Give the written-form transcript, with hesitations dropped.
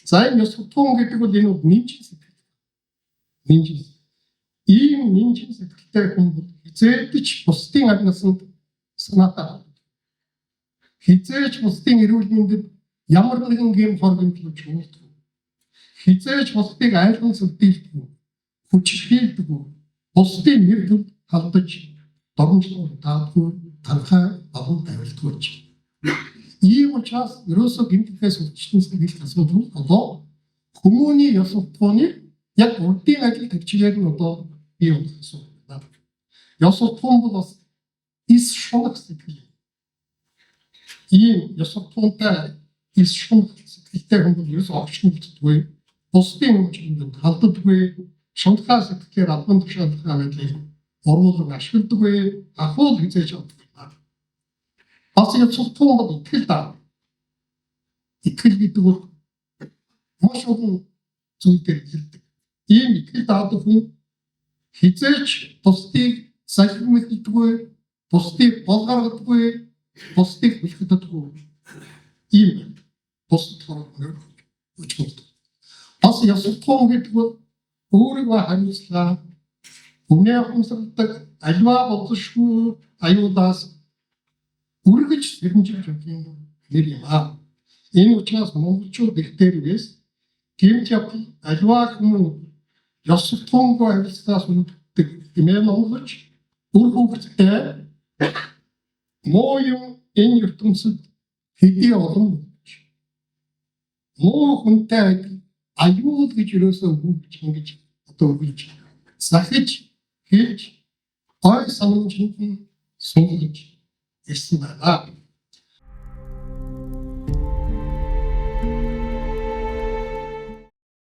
За энэ ёс суртахуун гэдэг бол энэ нэмжин сэтгэл. Нэмжин. Ийм нэмжин сэтгэлтэй хүн бол хизээдч бусдын агнасанд санаатай. Хизээч бусдын эрүүл мэндэд ямар нэгэн гэм хоригдлож өгдөг. Хизээч бусдыг айлган сүлдэлдэг. Хүчрхийлдэг. Бусдын нэр төр халдаж дормжлон таадгүй танхаа аван тавилдгүйч. Ийм учраас ерөөсөө гэмтгээс өвчлөн сэтгэл асуудал одоо хүмүүний ёс суртахууны яг урдын ажил төвчээр нь одоо бий болох асуудал. Ёс суртахуун бол бас ис шунах сэтгэл. Ийм ёс суртахуунтай ис шунах сэтгэлтэй хүн бол ерөөсөө огшмолддгүй. Бусдын өмчөнд халддаггүй. Шунхаа сэтгэлээр албан тушаалхаа байдлыг оруулан ашигладаггүй. Ахуул хизээж чаддаг. Бас ёс суртахуун бол итгэл даа. Итгэл гэдэг бол маш олон зүйл дээр итгэдэг. Ийм итгэл даадаг хүн хизээч бусдыг салхимддаггүй, бусдыг болгаргадаггүй, бусдыг хүлхэддэггүй. Ийм бусдад хоригдох үчигтэй. Бас ёс суртахуун гэдэг бол өөрийгөө хариуцлаа үнэ ухамсарладаг альва болзошгүй аюулаас үргэж сэрэмжиж явах нэр юм аа. Энэ учраас монголчууд их дээрээс гэмт явдал альва хүмүүс ёс суртахуунгүй харилцаас үлддэг гэмээр монголч үр хөвгөлтэй муу юм энэ ертөнцид хэдий олон муу хүнтэй аюул гэж юусоо өгч ингэж одоо өгч сахиж хийж гой санамжинд суулгаж ирсэн байна.